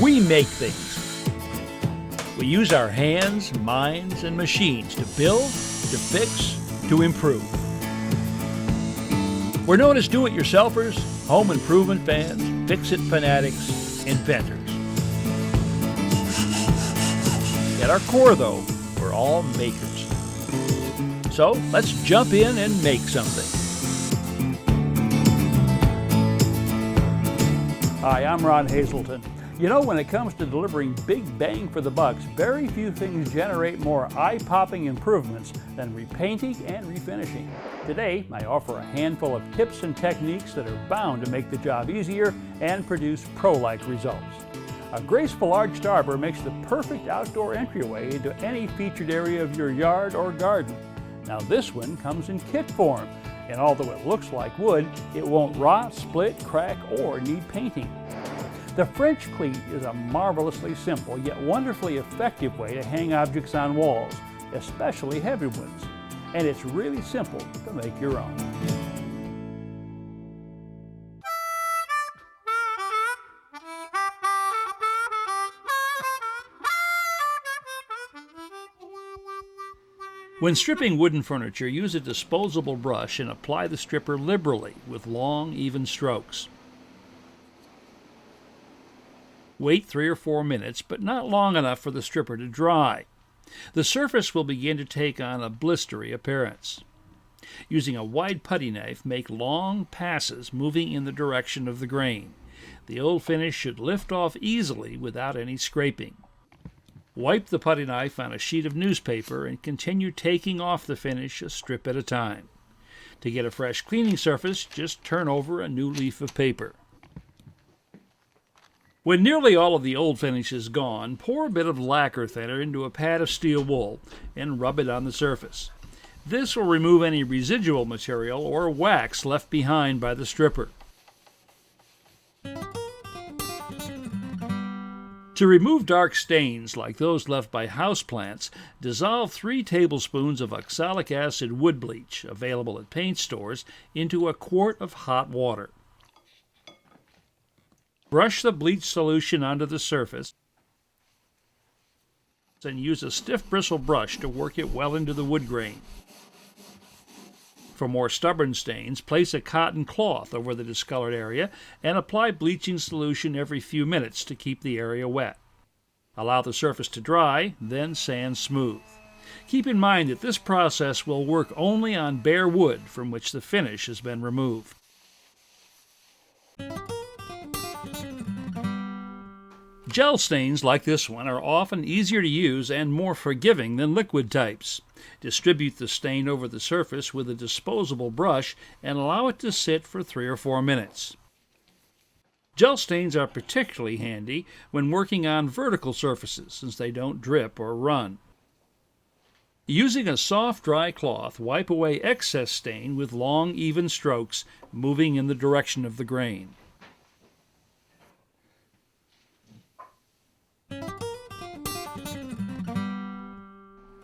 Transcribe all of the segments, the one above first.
We make things. We use our hands, minds, and machines to build, to fix, to improve. We're known as do-it-yourselfers, home improvement fans, fix-it fanatics, inventors. At our core, though, we're all makers. So let's jump in and make something. Hi, I'm Ron Hazelton. You know, when it comes to delivering big bang for the bucks, very few things generate more eye-popping improvements than repainting and refinishing. Today, I offer a handful of tips and techniques that are bound to make the job easier and produce pro-like results. A graceful arched arbor makes the perfect outdoor entryway into any featured area of your yard or garden. Now this one comes in kit form, and although it looks like wood, it won't rot, split, crack, or need painting. The French cleat is a marvelously simple yet wonderfully effective way to hang objects on walls, especially heavy ones. And it's really simple to make your own. When stripping wooden furniture, use a disposable brush and apply the stripper liberally with long, even strokes. Wait 3 or 4 minutes, but not long enough for the stripper to dry. The surface will begin to take on a blistery appearance. Using a wide putty knife, make long passes moving in the direction of the grain. The old finish should lift off easily without any scraping. Wipe the putty knife on a sheet of newspaper and continue taking off the finish a strip at a time. To get a fresh cleaning surface, just turn over a new leaf of paper. When nearly all of the old finish is gone, pour a bit of lacquer thinner into a pad of steel wool and rub it on the surface. This will remove any residual material or wax left behind by the stripper. To remove dark stains like those left by houseplants, dissolve 3 tablespoons of oxalic acid wood bleach, available at paint stores, into a quart of hot water. Brush the bleach solution onto the surface and use a stiff bristle brush to work it well into the wood grain. For more stubborn stains, place a cotton cloth over the discolored area and apply bleaching solution every few minutes to keep the area wet. Allow the surface to dry, then sand smooth. Keep in mind that this process will work only on bare wood from which the finish has been removed. Gel stains like this one are often easier to use and more forgiving than liquid types. Distribute the stain over the surface with a disposable brush and allow it to sit for 3 or 4 minutes. Gel stains are particularly handy when working on vertical surfaces since they don't drip or run. Using a soft, dry cloth, wipe away excess stain with long, even strokes, moving in the direction of the grain.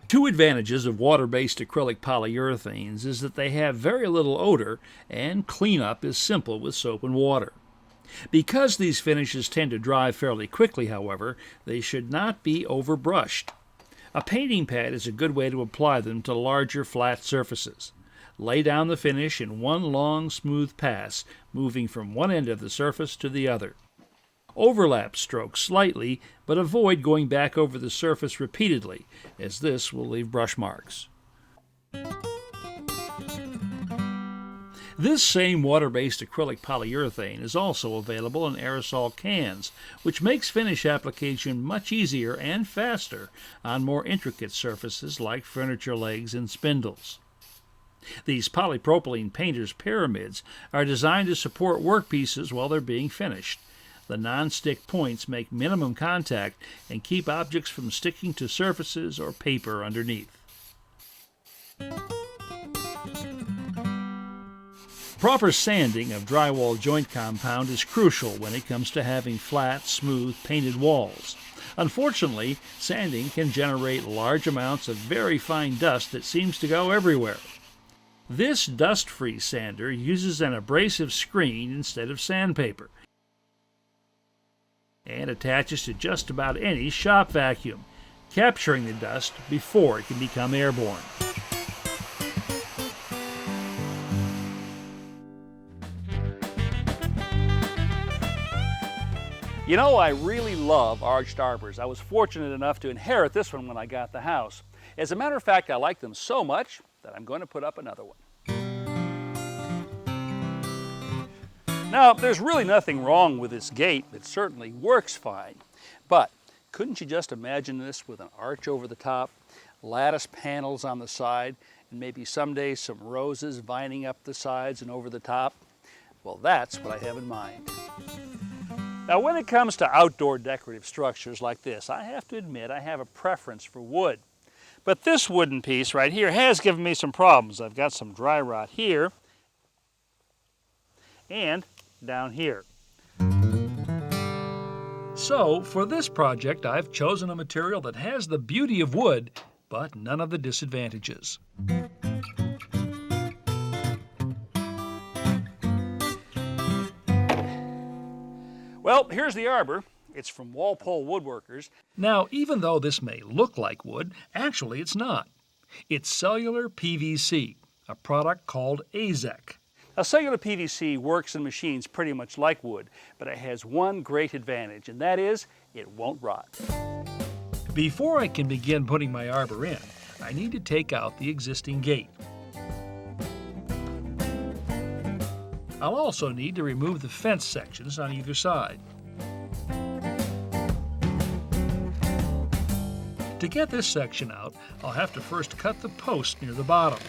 Two advantages of water-based acrylic polyurethanes is that they have very little odor and cleanup is simple with soap and water. Because these finishes tend to dry fairly quickly, however, they should not be overbrushed. A painting pad is a good way to apply them to larger flat surfaces. Lay down the finish in one long, smooth pass, moving from one end of the surface to the other. Overlap strokes slightly, but avoid going back over the surface repeatedly, as this will leave brush marks. This same water-based acrylic polyurethane is also available in aerosol cans, which makes finish application much easier and faster on more intricate surfaces like furniture legs and spindles. These polypropylene painter's pyramids are designed to support workpieces while they're being finished. The non-stick points make minimum contact and keep objects from sticking to surfaces or paper underneath. Proper sanding of drywall joint compound is crucial when it comes to having flat, smooth, painted walls. Unfortunately, sanding can generate large amounts of very fine dust that seems to go everywhere. This dust-free sander uses an abrasive screen instead of sandpaper. and attaches to just about any shop vacuum, capturing the dust before it can become airborne. You know, I really love arched arbors. I was fortunate enough to inherit this one when I got the house. As a matter of fact, I like them so much that I'm going to put up another one. Now, there's really nothing wrong with this gate. It certainly works fine. But couldn't you just imagine this with an arch over the top, lattice panels on the side, and maybe someday some roses vining up the sides and over the top? Well, that's what I have in mind. Now, when it comes to outdoor decorative structures like this, I have to admit I have a preference for wood. But this wooden piece right here has given me some problems. I've got some dry rot here and down here. So, for this project, I've chosen a material that has the beauty of wood, but none of the disadvantages. Well, here's the arbor. It's from Walpole Woodworkers. Now, even though this may look like wood, actually it's not. It's cellular PVC, a product called AZEK. Now, cellular PVC works in machines pretty much like wood, but it has one great advantage, and that is it won't rot. Before I can begin putting my arbor in, I need to take out the existing gate. I'll also need to remove the fence sections on either side. To get this section out, I'll have to first cut the post near the bottom.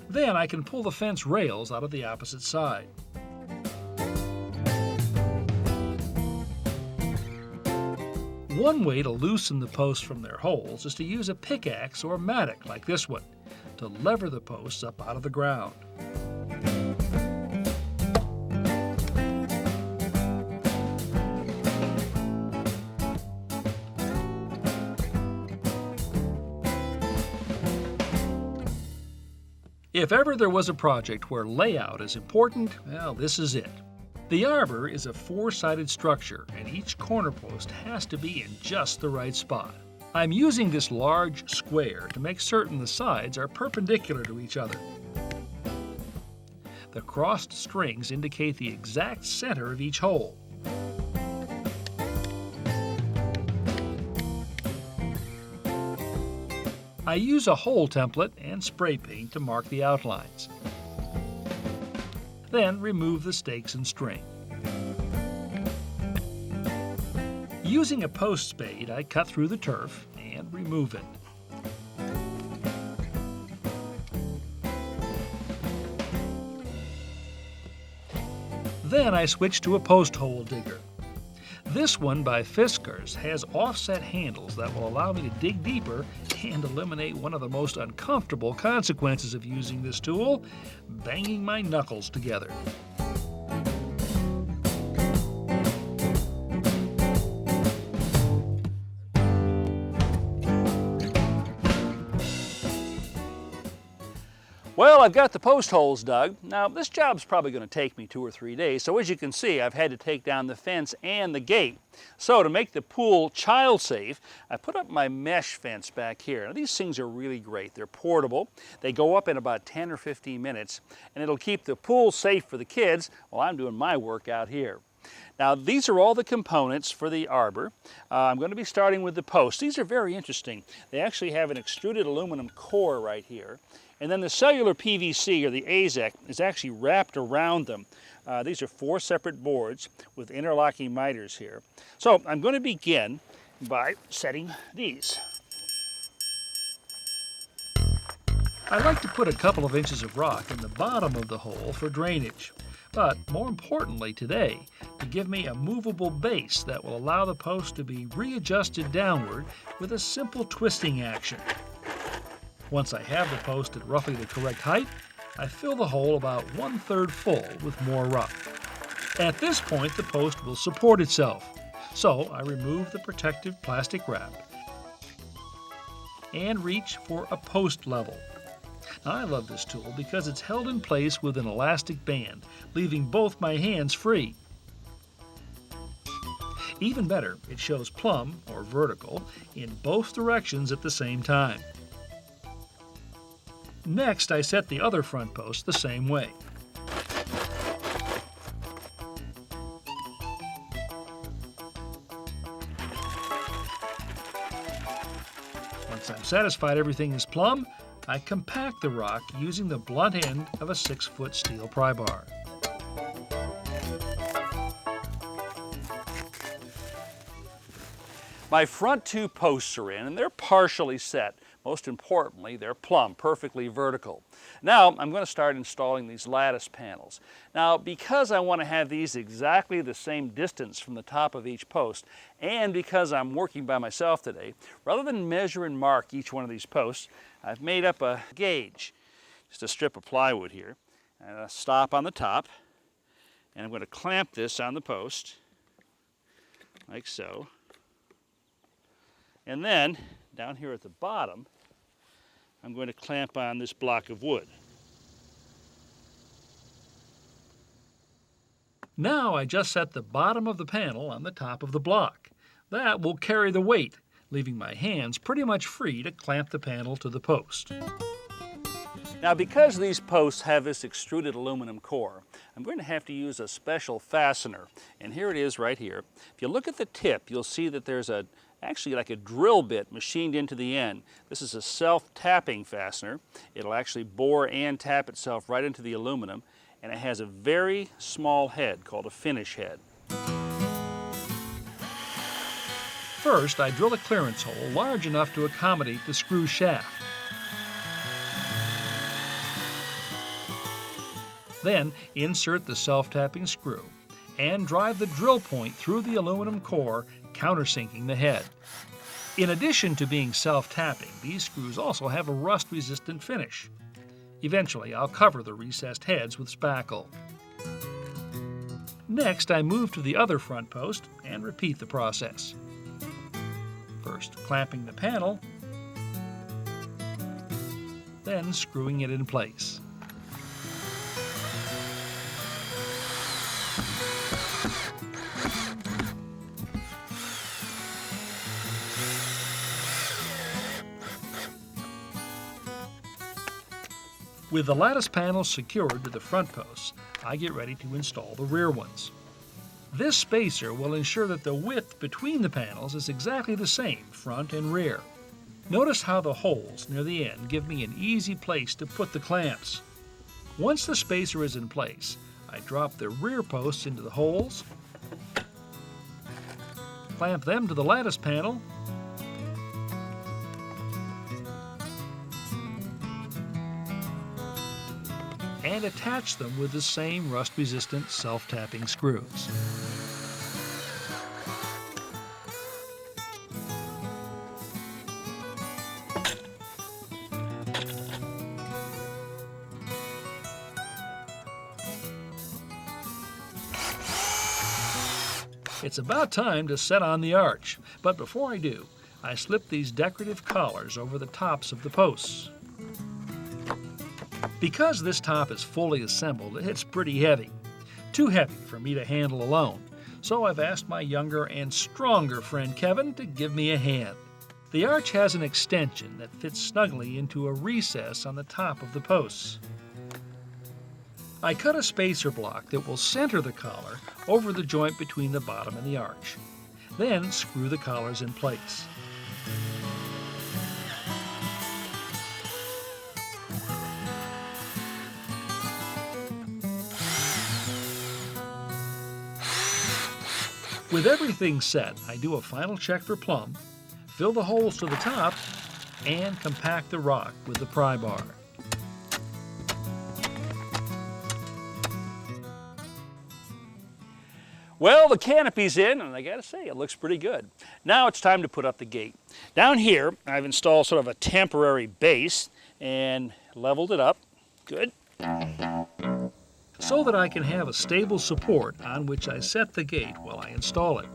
Then I can pull the fence rails out of the opposite side. One way to loosen the posts from their holes is to use a pickaxe or mattock like this one to lever the posts up out of the ground. If ever there was a project where layout is important, well, this is it. The arbor is a four-sided structure, and each corner post has to be in just the right spot. I'm using this large square to make certain the sides are perpendicular to each other. The crossed strings indicate the exact center of each hole. I use a hole template and spray paint to mark the outlines. Then remove the stakes and string. Using a post spade, I cut through the turf and remove it. Then I switch to a post hole digger. This one by Fiskars has offset handles that will allow me to dig deeper and eliminate one of the most uncomfortable consequences of using this tool, banging my knuckles together. Well, I've got the post holes dug. Now, this job's probably going to take me 2 or 3 days, so as you can see, I've had to take down the fence and the gate. So to make the pool child safe, I put up my mesh fence back here. Now, these things are really great. They're portable. They go up in about 10 or 15 minutes, and it'll keep the pool safe for the kids while I'm doing my work out here. Now, these are all the components for the arbor. I'm going to be starting with the posts. These are very interesting. They actually have an extruded aluminum core right here. And then the cellular PVC, or the AZEK, is actually wrapped around them. These are 4 separate boards with interlocking miters here. So I'm going to begin by setting these. I like to put a couple of inches of rock in the bottom of the hole for drainage. But more importantly today, to give me a movable base that will allow the post to be readjusted downward with a simple twisting action. Once I have the post at roughly the correct height, I fill the hole about 1/3 full with more rock. At this point, the post will support itself, so I remove the protective plastic wrap and reach for a post level. Now, I love this tool because it's held in place with an elastic band, leaving both my hands free. Even better, it shows plumb, or vertical, in both directions at the same time. Next, I set the other front post the same way. Once I'm satisfied everything is plumb, I compact the rock using the blunt end of a 6-foot steel pry bar. My front two posts are in and they're partially set. Most importantly, they're plumb, perfectly vertical. Now I'm going to start installing these lattice panels. Now because I want to have these exactly the same distance from the top of each post, and because I'm working by myself today, rather than measure and mark each one of these posts, I've made up a gauge, just a strip of plywood here, and a stop on the top, and I'm going to clamp this on the post, like so. And then, down here at the bottom, I'm going to clamp on this block of wood. Now I just set the bottom of the panel on the top of the block. That will carry the weight, leaving my hands pretty much free to clamp the panel to the post. Now because these posts have this extruded aluminum core, I'm going to have to use a special fastener. And here it is right here. If you look at the tip, you'll see that there's actually like a drill bit machined into the end. This is a self-tapping fastener. It'll actually bore and tap itself right into the aluminum, and it has a very small head called a finish head. First, I drill a clearance hole large enough to accommodate the screw shaft. Then insert the self-tapping screw and drive the drill point through the aluminum core, countersinking the head. In addition to being self-tapping, these screws also have a rust-resistant finish. Eventually, I'll cover the recessed heads with spackle. Next, I move to the other front post and repeat the process. First, clamping the panel, then screwing it in place. With the lattice panels secured to the front posts, I get ready to install the rear ones. This spacer will ensure that the width between the panels is exactly the same, front and rear. Notice how the holes near the end give me an easy place to put the clamps. Once the spacer is in place, I drop the rear posts into the holes, clamp them to the lattice panel, and attach them with the same rust-resistant self-tapping screws. It's about time to set on the arch, but before I do, I slip these decorative collars over the tops of the posts. Because this top is fully assembled, it's pretty heavy. Too heavy for me to handle alone, so I've asked my younger and stronger friend Kevin to give me a hand. The arch has an extension that fits snugly into a recess on the top of the posts. I cut a spacer block that will center the collar over the joint between the bottom and the arch. Then screw the collars in place. With everything set, I do a final check for plumb, fill the holes to the top, and compact the rock with the pry bar. Well, the canopy's in, and I gotta say, it looks pretty good. Now it's time to put up the gate. Down here, I've installed sort of a temporary base and leveled it up. Good. So that I can have a stable support on which I set the gate while I install it.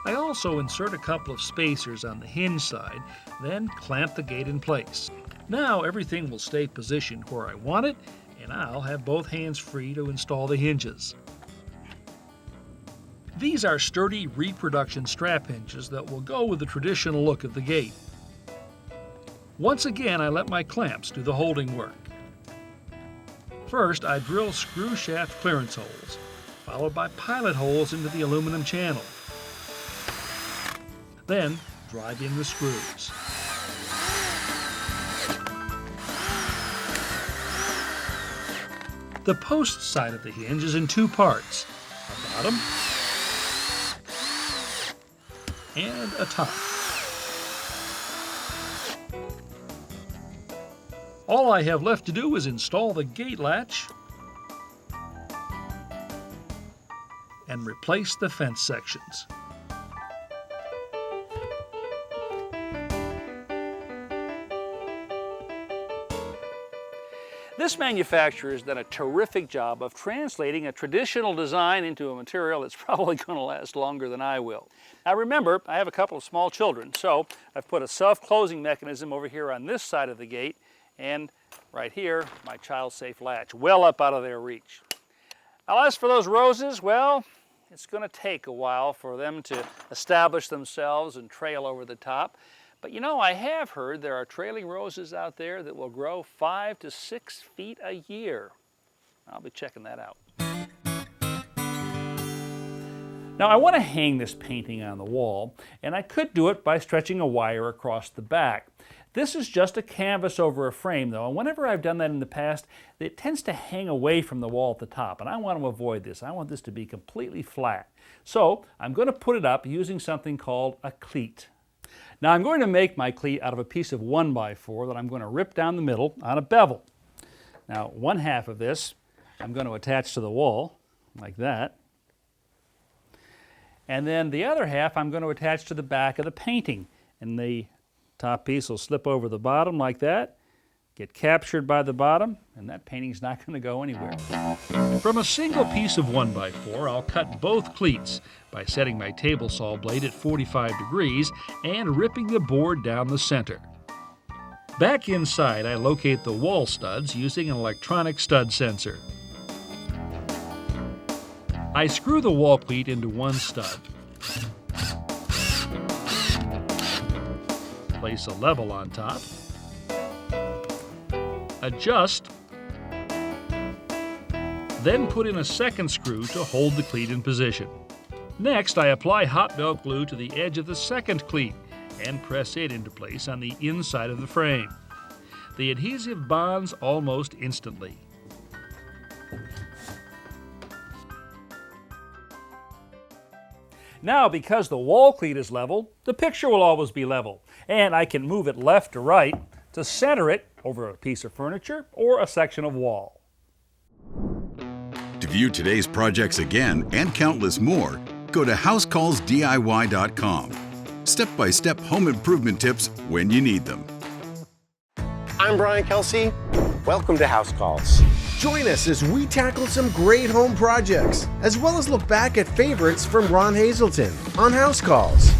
I also insert a couple of spacers on the hinge side, then clamp the gate in place. Now everything will stay positioned where I want it, and I'll have both hands free to install the hinges. These are sturdy reproduction strap hinges that will go with the traditional look of the gate. Once again, I let my clamps do the holding work. First, I drill screw shaft clearance holes, followed by pilot holes into the aluminum channel. Then, drive in the screws. The post side of the hinge is in two parts, a bottom and a top. All I have left to do is install the gate latch and replace the fence sections. This manufacturer has done a terrific job of translating a traditional design into a material that's probably going to last longer than I will. Now remember, I have a couple of small children, so I've put a self-closing mechanism over here on this side of the gate, and right here, my child-safe latch, well up out of their reach. Now as for those roses, well, it's going to take a while for them to establish themselves and trail over the top. But you know, I have heard there are trailing roses out there that will grow 5 to 6 feet a year. I'll be checking that out. Now I want to hang this painting on the wall, and I could do it by stretching a wire across the back. This is just a canvas over a frame though, and whenever I've done that in the past, it tends to hang away from the wall at the top, and I want to avoid this. I want this to be completely flat. So I'm going to put it up using something called a cleat. Now I'm going to make my cleat out of a piece of 1x4 that I'm going to rip down the middle on a bevel. Now one half of this I'm going to attach to the wall like that. And then the other half I'm going to attach to the back of the painting. And the top piece will slip over the bottom like that, get captured by the bottom, and that painting's not going to go anywhere. From a single piece of 1x4, I'll cut both cleats by setting my table saw blade at 45 degrees and ripping the board down the center. Back inside, I locate the wall studs using an electronic stud sensor. I screw the wall cleat into one stud. Place a level on top. Adjust. Then put in a second screw to hold the cleat in position. Next, I apply hot melt glue to the edge of the second cleat and press it into place on the inside of the frame. The adhesive bonds almost instantly. Now, because the wall cleat is level, the picture will always be level, and I can move it left to right to center it over a piece of furniture or a section of wall. To view today's projects again and countless more, go to HouseCallsDIY.com. Step-by-step home improvement tips when you need them. I'm Brian Kelsey. Welcome to House Calls. Join us as we tackle some great home projects, as well as look back at favorites from Ron Hazelton on House Calls.